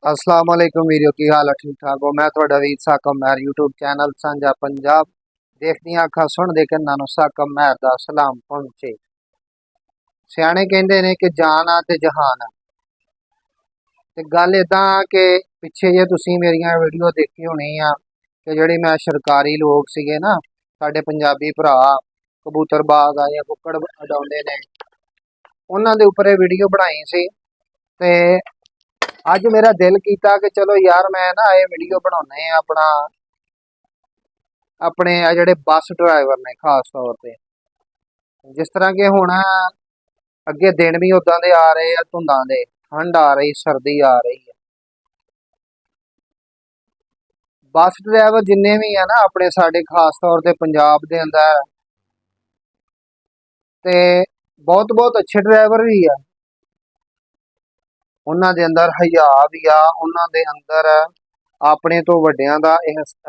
अस्सलाम वालेकुम वीडियो की हाल है ठीक ठाक हो। मैं थोड़ा वीर साकम महर यूट्यूब चैनल साझा पंजाब देखदियां अखां सुन दे के नानू साकम महर दा सलाम पहुंचे। सियाने कहंदे ने कि जान आ ते जहान आ। ते गल इदां कि पिछे जे तुसीं मेरियां वीडियो देखी होनी आ कि जेहड़ी मैं सरकारी लोग सीगे ना साडे पंजाबी भरा कबूतरबाज आ या कुक्कड़ उडाउंदे ने उन्हां दे उपर ये वीडियो बनाई सी। ते अज मेरा दिल किया कि चलो यार मैं ना ये वीडियो बनाने अपना अपने जेडे बस ड्राइवर ने खास तौर पे जिस तरह के हुण अगे दिन भी उदा दे आ रहे हैं, धुंदा दे ठंड आ रही सर्दी आ रही है। बस ड्राइवर जिन्ने भी है ना अपने साडे खास तौर पे पंजाब दे अंदर ते बहुत बहुत अच्छे ड्राइवर भी है। उन्हां दे अंदर हया भी आ, उन्हां दे अंदर अपने तो वड्डियां दा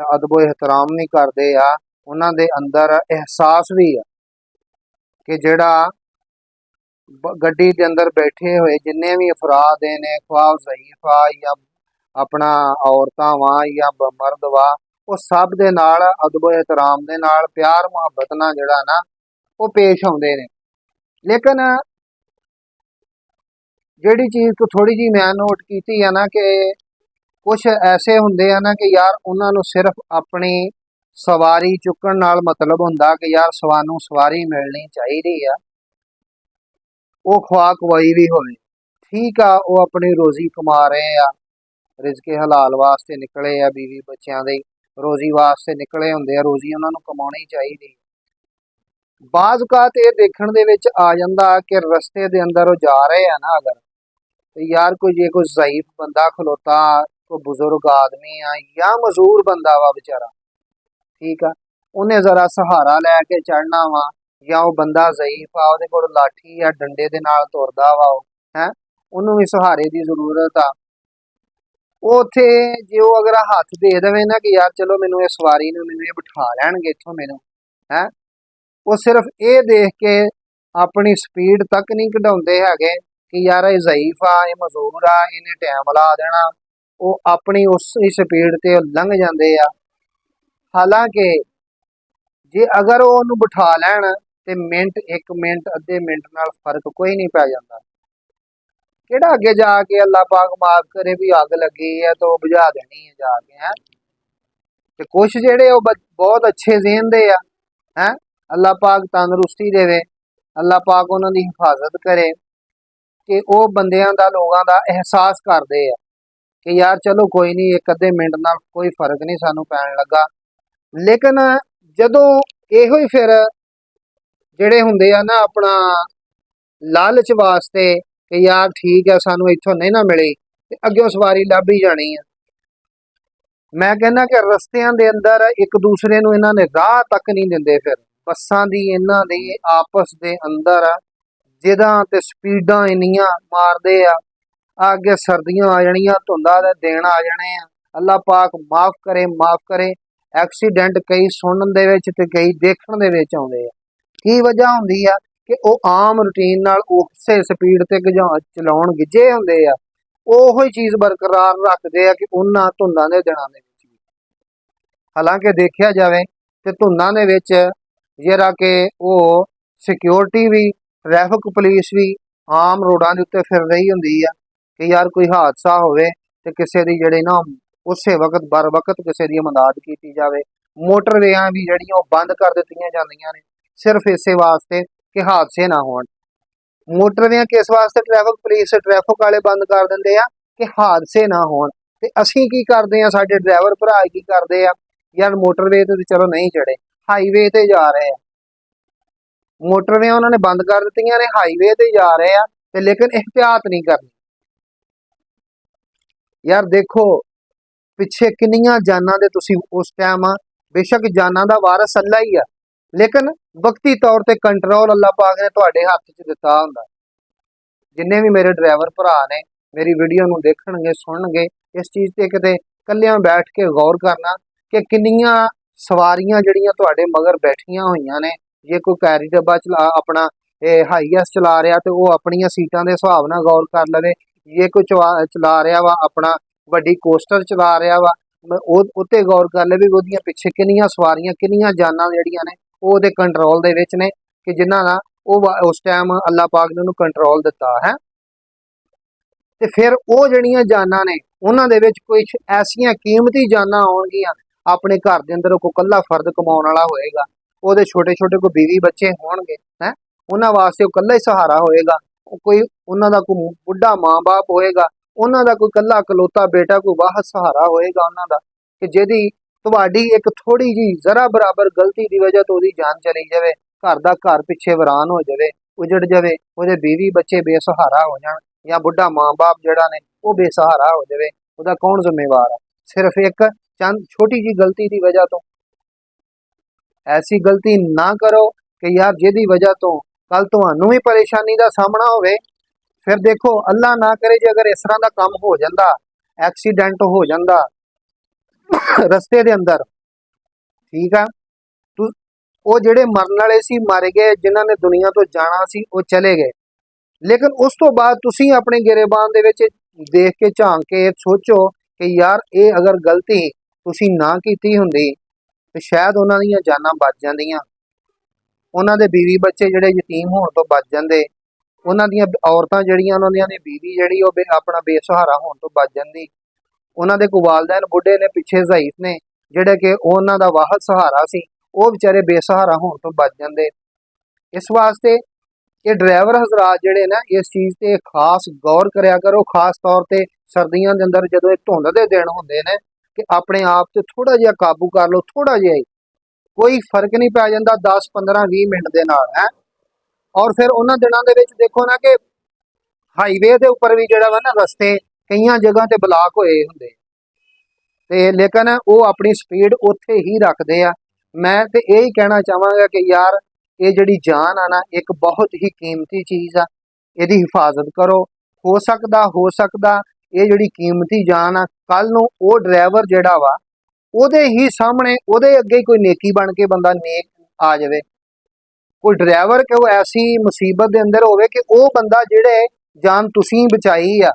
अदबो एहतराम भी करते आ। उन्हां दे अंदर एहसास भी है कि जेड़ा गड्डी के अंदर बैठे हुए जिन्ने भी अफराद ने ख्वाह ज़ईफ आ या अपना औरतां वा या मर्द वा वो सब दे नाल अदबो एहतराम दे नाल प्यार मुहब्बत नाल जेड़ा ना वो पेश आउंदे ने। लेकिन जेड़ी चीज़ तो थोड़ी जी मैं नोट की है ना कि कुछ ऐसे होंगे है ना कि यार उन्होंने सिर्फ अपनी सवारी चुकन नाल मतलब होंदा कि यार सानू सवारी मिलनी चाहिए है, वो ख्वाह कोई भी हो ठीक आ, वो अपनी रोजी कमा रहे आ, रिजके हलाल वास्ते निकले आ, बीवी बच्चों की रोजी वास्ते निकले होंगे आ, रोजी उन्होंने कमानी चाहिए। बाज़ औकात ये देखण दे विच आ जांदा कि रस्ते दे अंदर वो जा रहे हैं ना अगर तो यार कोई जे कोई ज़ईफ बंदा खलोता कोई बुजुर्ग आदमी आ या मजूर बंदा वा बेचारा ठीक है उन्हें जरा सहारा लैके चढ़ना वा या वो बंदा ज़ईफ आ उहदे कोल लाठी या डंडे दे नाल तुरदा वा है उन्होंने भी सहारे की जरूरत आ। वो उत्थे जे वो अगर हथ दे देवे ना कि यार चलो मैनू ये सवारी नूं मैनू ये बिठा लैणगे इत्थों मैनू है वो सिर्फ ये देख के अपनी स्पीड तक नहीं कढाउंदे हैगे कि यार ये ज़ईफ आ ये मजूर आ इन्हें टाइम ला देना, वो अपनी उस स्पीड ते लंघ जाते आ। हालांकि जे अगर वो उन्होंने बिठा लैन तो मिनट एक मिनट अद्धे मिनट नाल फर्क कोई नहीं पै जाता। केड़ा अगे जाके अल्लाह पाक माफ करे भी अग लगी है तो बुझा देनी है जाके है। ते कुछ जेड़े बहुत अच्छे ज़हन दे हैं अल्लाह पाक तंदरुस्ती देवे, अल्लाह पाक उन्होंने हिफाजत करे कि वो बंदियां दा लोगों का एहसास करते हैं कि यार चलो कोई नहीं एक अद्धे मिनट नाल कोई फर्क नहीं सानू पैन लगा। लेकिन जदों इहो ही फिर जेड़े हुंदे आ ना अपना लालच वास्ते कि यार ठीक है सानू इत्थों नहीं ना मिली ते अग्गों सवारी लभ ही जानी है। मैं कहना कि रस्तियां दे अंदर एक दूसरे नूं इन्हां ने राह तक नहीं दिंदे। फिर बसां दी इन्हां दी आपस दे अंदर जिदां ते स्पीडां इन्नियां मारदे आ, अगे सर्दियां आ जानियां धुंदा दे दिन आ जाने आ। अल्लाह पाक माफ करे एक्सीडेंट कई सुनन दे विच ते कई देखण दे विच आउंदे आ। की वजह हुंदी आ कि वो आम रूटीन नाल उसे स्पीड ते चलाउण गिजे हुंदे आ, ओहो ही चीज़ बरकरार रखते हैं कि उन्हां धुंदां दे दिनां दे विच भी। हालांकि देखा जाए तो धुंदां दे विच जेहड़ा कि वो सिक्योरिटी भी ट्रैफिक पुलिस भी आम रोडां दे उत्ते फिर रही हुंदी आ कि यार कोई हादसा होवे ते किसी दी जेहड़ी ना उस वक्त बर वक्त किसी की मदद की जाए। मोटरवेयां भी जड़ियां बंद कर दित्तियां जांदियां ने सिर्फ इसे वास्ते कि हादसे ना होण। मोटरवे किस वास्ते ट्रैफिक पुलिस ट्रैफिक वाले बंद कर देंगे आ कि हादसे ना होण। ते असीं की करते हैं साडे ड्राइवर भरा की करते हैं यार मोटरवे तो चलो नहीं चढ़े हाईवे ते जा रहे हैं, मोटरवे उन्होंने बंद कर दित्तियां ने हाईवे ते जा रहे हैं ते लेकिन एहतियात नहीं करनी। यार देखो पिछे किन्नियां जानां दे तुसीं उस टाइम बेशक जानां दा वारस अल्लाह ही है लेकिन वक्ती तौर पर कंट्रोल अल्लाह पाक ने तुहाडे हत्थ च दिता हुंदा। जिन्ने भी मेरे ड्राइवर भरा ने मेरी वीडियो नूं देखणगे सुनणगे इस चीज़ ते किते कल्लियां बैठ के गौर करना कि किन्नियां सवारियां जड़ियां तुहाडे मगर बैठियां होईयां ने। जे कोई कैरी डब्बा चला अपना हाईएस चला रहा तो वह अपनिया सीटां के हिसाब नाल गौर कर लवे। जे कोई चला रहा वा अपना ਵੱਡੀ ਕੋਸਟਰ ਚਲਾ ਰਿਹਾ ਵਾ, ਉਹ ਉੱਤੇ ਗੌਰ ਕਰ ਲੈ ਵੀ ਉਹਦੀਆਂ ਪਿੱਛੇ ਕਿੰਨੀਆਂ ਸਵਾਰੀਆਂ, ਕਿੰਨੀਆਂ ਜਾਨਾਂ ਜਿਹੜੀਆਂ ਨੇ ਉਹ ਉਹਦੇ ਕੰਟਰੋਲ ਦੇ ਵਿੱਚ ਨੇ, ਕਿ ਜਿਨ੍ਹਾਂ ਨਾਲ ਉਹ ਉਸ ਟਾਈਮ ਅੱਲਾਹ ਪਾਕ ਨੇ ਉਹਨੂੰ ਕੰਟਰੋਲ ਦਿੱਤਾ ਹੈ। ਤੇ ਫਿਰ ਉਹ ਜਿਹੜੀਆਂ ਜਾਨਾਂ ਨੇ ਉਹਨਾਂ ਦੇ ਵਿੱਚ ਕੁਝ ਐਸੀਆਂ ਕੀਮਤੀ ਜਾਨਾਂ ਆਉਣਗੀਆਂ, ਆਪਣੇ ਘਰ ਦੇ ਅੰਦਰ ਕੋਈ ਇਕੱਲਾ ਫਰਦ ਕਮਾਉਣ ਵਾਲਾ ਹੋਏਗਾ, ਉਹਦੇ ਛੋਟੇ ਛੋਟੇ ਕੋਈ ਬੀਵੀ ਬੱਚੇ ਹੋਣਗੇ ਹੈ, ਉਹਨਾਂ ਵਾਸਤੇ ਉਹ ਇਕੱਲਾ ਹੀ ਸਹਾਰਾ ਹੋਏਗਾ, ਕੋਈ ਉਹਨਾਂ ਦਾ ਕੋਈ ਬੁੱਢਾ ਮਾਂ-ਬਾਪ ਹੋਏਗਾ, ਉਹਨਾਂ ਦਾ ਕੋਈ ਇਕੱਲਾ ਇਕਲੌਤਾ ਬੇਟਾ, ਕੋਈ ਵਾਹਦ ਸਹਾਰਾ ਹੋਏਗਾ ਉਹਨਾਂ ਦਾ, ਕਿ ਜਿਹਦੀ ਤੁਹਾਡੀ ਇੱਕ ਥੋੜੀ ਜੀ ਜ਼ਰਾ ਬਰਾਬਰ ਗਲਤੀ ਦੀ ਵਜ੍ਹਾ ਤੋਂ ਉਹਦੀ ਜਾਨ ਚਲੀ ਜਾਵੇ, ਘਰ ਦਾ ਘਰ ਪਿੱਛੇ ਵੀਰਾਨ ਹੋ ਜਾਵੇ, ਉਜੜ ਜਾਵੇ, ਉਹਦੇ ਬੀਵੀ ਬੱਚੇ ਬੇਸਹਾਰਾ ਹੋ ਜਾਣ, ਜਾਂ ਬੁੱਢਾ ਮਾਂ-ਬਾਪ ਜਿਹੜਾ ਨੇ ਉਹ ਬੇਸਹਾਰਾ ਹੋ ਜਾਵੇ, ਉਹਦਾ ਕੌਣ ਜ਼ਿੰਮੇਵਾਰ ਆ? ਸਿਰਫ ਇੱਕ ਚੰਦ ਛੋਟੀ ਜੀ ਗਲਤੀ ਦੀ ਵਜ੍ਹਾ ਤੋਂ। ਐਸੀ ਗਲਤੀ ਨਾ ਕਰੋ ਕਿ ਯਾਰ ਜਿਹਦੀ ਵਜ੍ਹਾ ਤੋਂ ਕੱਲ ਤੁਹਾਨੂੰ ਵੀ ਪਰੇਸ਼ਾਨੀ ਦਾ ਸਾਹਮਣਾ ਹੋਵੇ। ਫਿਰ ਦੇਖੋ ਅੱਲਾ ਨਾ ਕਰੇ ਜੇ ਅਗਰ ਇਸ ਤਰ੍ਹਾਂ ਦਾ ਕੰਮ ਹੋ ਜਾਂਦਾ, ਐਕਸੀਡੈਂਟ ਹੋ ਜਾਂਦਾ ਰਸਤੇ ਦੇ ਅੰਦਰ, ਠੀਕ ਆ, ਉਹ ਜਿਹੜੇ ਮਰਨ ਵਾਲੇ ਸੀ ਮਰ ਗਏ, ਜਿਨ੍ਹਾਂ ਨੇ ਦੁਨੀਆ ਤੋਂ ਜਾਣਾ ਸੀ ਉਹ ਚਲੇ ਗਏ, ਲੇਕਿਨ ਉਸ ਤੋਂ ਬਾਅਦ ਤੁਸੀਂ ਆਪਣੇ ਗਿਰੇਬਾਨ ਦੇ ਵਿੱਚ ਦੇਖ ਕੇ ਝਾਂਕ ਕੇ ਸੋਚੋ ਕਿ ਯਾਰ ਇਹ ਅਗਰ ਗਲਤੀ ਤੁਸੀਂ ਨਾ ਕੀਤੀ ਹੁੰਦੀ ਤੇ ਸ਼ਾਇਦ ਉਹਨਾਂ ਦੀਆਂ ਜਾਨਾਂ ਬਚ ਜਾਂਦੀਆਂ, ਉਹਨਾਂ ਦੇ ਬੀਵੀ ਬੱਚੇ ਜਿਹੜੇ ਯਤੀਮ ਹੋਣ ਤੋਂ ਬਚ ਜਾਂਦੇ, ਉਹਨਾਂ ਦੀਆਂ ਔਰਤਾਂ ਜਿਹੜੀਆਂ ਉਹਨਾਂ ਦੀਆਂ ਬੀਵੀ ਜਿਹੜੀ ਉਹ ਆਪਣਾ ਬੇਸਹਾਰਾ ਹੋਣ ਤੋਂ ਬਚ ਜਾਂਦੀ, ਉਹਨਾਂ ਦੇ ਕੋਈ ਵਾਲदैन ਬੁੱਢੇ ਨੇ ਪਿੱਛੇ ਜ਼ਈਫ ਨੇ ਜਿਹੜੇ ਕਿ ਉਹਨਾਂ ਦਾ ਵਾਹਦ ਸਹਾਰਾ ਸੀ, ਉਹ ਵਿਚਾਰੇ ਬੇਸਹਾਰਾ ਹੋਣ ਤੋਂ ਬਚ ਜਾਂਦੇ। ਇਸ ਵਾਸਤੇ ਇਹ ਡਰਾਈਵਰ ਹਜ਼ਰਾਤ ਜਿਹੜੇ ਨਾ ਇਸ ਚੀਜ਼ ਤੇ ਖਾਸ ਗੌਰ ਕਰਿਆ ਕਰੋ, ਖਾਸ ਤੌਰ ਤੇ ਸਰਦੀਆਂ ਦੇ ਅੰਦਰ ਜਦੋਂ ਇਹ ਧੁੰਦ ਦੇ ਦਿਨ ਹੁੰਦੇ ਨੇ, ਕਿ ਆਪਣੇ ਆਪ ਤੇ ਥੋੜਾ ਜਿਹਾ ਕਾਬੂ ਕਰ ਲਓ, ਥੋੜਾ ਜਿਹਾ ਹੀ, ਕੋਈ ਫਰਕ ਨਹੀਂ ਪੈ ਜਾਂਦਾ 10 15 20 ਮਿੰਟ ਦੇ ਨਾਲ ਹੈ। ਔਰ ਫਿਰ ਉਹਨਾਂ ਦਿਨਾਂ ਦੇ ਵਿੱਚ ਦੇਖੋ ਨਾ ਕਿ ਹਾਈਵੇ ਦੇ ਉੱਪਰ ਵੀ ਜਿਹੜਾ ਵਾ ਨਾ ਰਸਤੇ ਕਈਆਂ ਜਗ੍ਹਾ ਤੇ ਬਲਾਕ ਹੋਏ ਹੁੰਦੇ, ਤੇ ਲੇਕਿਨ ਉਹ ਆਪਣੀ ਸਪੀਡ ਉੱਥੇ ਹੀ ਰੱਖਦੇ ਆ। ਮੈਂ ਤੇ ਇਹ ਹੀ ਕਹਿਣਾ ਚਾਹਾਂਗਾ ਕਿ ਯਾਰ ਇਹ ਜਿਹੜੀ ਜਾਨ ਆ ਨਾ ਇੱਕ ਬਹੁਤ ਹੀ ਕੀਮਤੀ ਚੀਜ਼ ਆ, ਇਹਦੀ ਹਿਫਾਜ਼ਤ ਕਰੋ। ਹੋ ਸਕਦਾ ਇਹ ਜਿਹੜੀ ਕੀਮਤੀ ਜਾਨ ਆ ਕੱਲ ਨੂੰ ਉਹ ਡਰਾਈਵਰ ਜਿਹੜਾ ਵਾ ਉਹਦੇ ਹੀ ਸਾਹਮਣੇ ਉਹਦੇ ਅੱਗੇ ਕੋਈ ਨੇਕੀ ਬਣ ਕੇ ਬੰਦਾ ਨੇਕ ਆ ਜਾਵੇ। ਕੋਈ ਡਰਾਈਵਰ ਕਿ ਉਹ ਐਸੀ ਮੁਸੀਬਤ ਦੇ ਅੰਦਰ ਹੋਵੇ ਕਿ ਉਹ ਬੰਦਾ ਜਿਹੜੇ ਜਾਨ ਤੁਸੀਂ ਬਚਾਈ ਆ,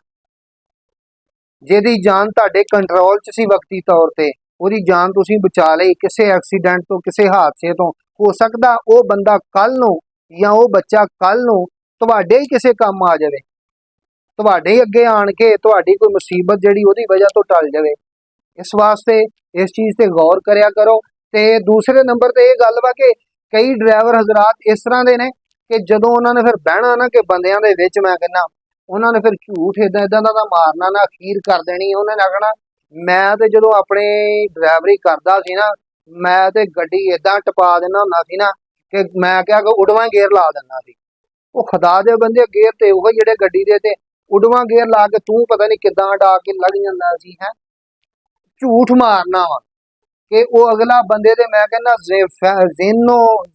ਜਿਹਦੀ ਜਾਨ ਤੁਹਾਡੇ ਕੰਟਰੋਲ 'ਚ ਸੀ ਵਕਤੀ ਤੌਰ ਤੇ, ਉਹਦੀ ਜਾਨ ਤੁਸੀਂ ਬਚਾ ਲਈ ਕਿਸੇ ਐਕਸੀਡੈਂਟ ਤੋਂ, ਕਿਸੇ ਹਾਦਸੇ ਤੋਂ, ਹੋ ਸਕਦਾ ਉਹ ਬੰਦਾ ਕੱਲ ਨੂੰ ਜਾਂ ਉਹ ਬੱਚਾ ਕੱਲ ਨੂੰ ਤੁਹਾਡੇ ਹੀ ਕਿਸੇ ਕੰਮ ਆ ਜਾਵੇ, ਤੁਹਾਡੇ ਹੀ ਅੱਗੇ ਆਣ ਕੇ ਤੁਹਾਡੀ ਕੋਈ ਮੁਸੀਬਤ ਜਿਹੜੀ ਉਹਦੀ ਵਜ੍ਹਾ ਤੋਂ ਟਲ ਜਾਵੇ। ਇਸ ਵਾਸਤੇ ਇਸ ਚੀਜ਼ ਤੇ ਗੌਰ ਕਰਿਆ ਕਰੋ। ਤੇ ਦੂਸਰੇ ਨੰਬਰ ਤੇ ਇਹ ਗੱਲ ਵਾ ਕਿ ਕਈ ਡਰਾਈਵਰ ਹਜ਼ਰਾਤ ਇਸ ਤਰ੍ਹਾਂ ਦੇ ਨੇ ਕਿ ਜਦੋਂ ਉਹਨਾਂ ਨੇ ਫਿਰ ਬਹਿਣਾ ਨਾ ਕਿ ਬੰਦਿਆਂ ਦੇ ਵਿੱਚ, ਮੈਂ ਕਹਿੰਦਾ ਉਹਨਾਂ ਨੇ ਫਿਰ ਝੂਠ ਇਦਾਂ ਦਾ ਮਾਰਨਾ ਨਾ ਅਖੀਰ ਕਰ ਦੇਣੀ। ਉਹਨਾਂ ਨੇ ਆਖਣਾ ਮੈਂ ਤੇ ਜਦੋਂ ਆਪਣੇ ਡਰਾਈਵਰੀ ਕਰਦਾ ਸੀ ਨਾ, ਮੈਂ ਤੇ ਗੱਡੀ ਇਦਾਂ ਟਪਾ ਦਿੰਦਾ ਹੁੰਦਾ ਸੀ ਨਾ ਕਿ ਮੈਂ ਕਿਹਾ ਕਿ ਉਡਵਾਂ ਗੇਅਰ ਲਾ ਦਿੰਦਾ ਸੀ। ਉਹ ਖੁਦਾ ਦੇ ਬੰਦੇ ਗੇਅਰ ਤੇ ਉਹ ਜਿਹੜੇ ਗੱਡੀ ਦੇ ਤੇ ਉਡਵਾਂ ਗੇਅਰ ਲਾ ਕੇ ਤੂੰ ਪਤਾ ਨਹੀਂ ਕਿੱਦਾਂ ਉਡਾ ਕੇ ਲੱਗ ਜਾਂਦਾ ਸੀ ਹੈ। ਝੂਠ ਮਾਰਨਾ ਵਾ ਕਿ ਉਹ ਅਗਲਾ ਬੰਦੇ ਦੇ, ਮੈਂ ਕਹਿੰਦਾ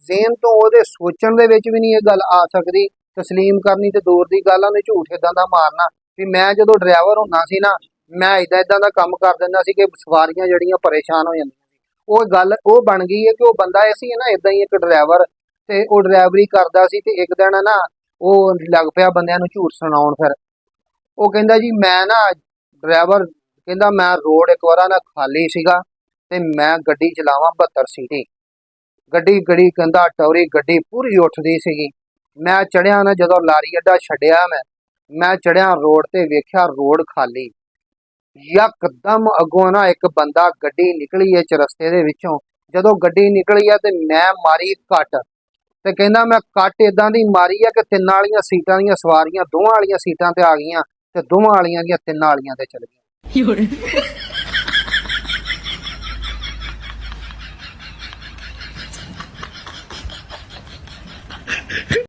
ਜ਼ੇਨ ਤੋਂ ਉਹਦੇ ਸੋਚਣ ਦੇ ਵਿੱਚ ਵੀ ਨਹੀਂ ਇਹ ਗੱਲ ਆ ਸਕਦੀ, ਤਸਲੀਮ ਕਰਨੀ ਤੇ ਦੂਰ ਦੀ ਗੱਲ ਆ। ਉਹਨੇ ਝੂਠ ਇਦਾਂ ਦਾ ਮਾਰਨਾ ਵੀ ਮੈਂ ਜਦੋਂ ਡਰਾਈਵਰ ਹੁੰਦਾ ਸੀ ਨਾ, ਮੈਂ ਇਦਾਂ ਦਾ ਕੰਮ ਕਰ ਦਿੰਦਾ ਸੀ ਕਿ ਸਵਾਰੀਆਂ ਜਿਹੜੀਆਂ ਪਰੇਸ਼ਾਨ ਹੋ ਜਾਂਦੀਆਂ ਸੀ। ਉਹ ਗੱਲ ਉਹ ਬਣ ਗਈ ਹੈ ਕਿ ਉਹ ਬੰਦਾ ਐਸੀ ਹੈ ਨਾ ਇਦਾਂ ਹੀ ਇੱਕ ਡਰਾਈਵਰ, ਤੇ ਉਹ ਡਰਾਈਵਰੀ ਕਰਦਾ ਸੀ ਤੇ ਇੱਕ ਦਿਨ ਨਾ ਉਹ ਲੱਗ ਪਿਆ ਬੰਦਿਆਂ ਨੂੰ ਝੂਠ ਸੁਣਾਉਣ। ਫਿਰ ਉਹ ਕਹਿੰਦਾ ਜੀ ਮੈਂ ਨਾ ਡਰਾਈਵਰ ਕਹਿੰਦਾ ਮੈਂ ਰੋਡ ਇੱਕ ਵਾਰ ਨਾ ਖਾਲੀ ਸੀਗਾ ਤੇ ਮੈਂ ਗੱਡੀ ਚਲਾਵਾਂ 72 ਸੀਟੀ ਗੱਡੀ ਕਹਿੰਦਾ ਟੌਰੀ ਗੱਡੀ ਪੂਰੀ ਉੱਠਦੀ ਸੀਗੀ। ਮੈਂ ਚੜਿਆ ਨਾ ਜਦੋਂ ਲਾਰੀ ਅੱਡਾ ਛੱਡਿਆ, ਮੈਂ ਚੜਿਆ ਰੋਡ ਤੇ ਵੇਖਿਆ ਰੋਡ ਖਾਲੀ, ਯਕਦਮ ਅੱਗੋਂ ਨਾ ਇੱਕ ਬੰਦਾ ਗੱਡੀ ਨਿਕਲੀ ਹੈ ਚਰਸਤੇ ਦੇ ਵਿੱਚੋਂ। ਜਦੋਂ ਗੱਡੀ ਨਿਕਲੀ ਆ ਤੇ ਮੈਂ ਮਾਰੀ ਕੱਟ, ਤੇ ਕਹਿੰਦਾ ਮੈਂ ਕੱਟ ਇਦਾਂ ਦੀ ਮਾਰੀ ਆ ਕਿ 3 ਵਾਲੀਆਂ ਸੀਟਾਂ ਦੀਆਂ ਸਵਾਰੀਆਂ 2 ਵਾਲੀਆਂ ਸੀਟਾਂ ਤੇ ਆ ਗਈਆਂ ਤੇ 2 ਵਾਲੀਆਂ ਦੀਆਂ 3 ਵਾਲੀਆਂ ਤੇ ਚਲ ਗਈਆਂ।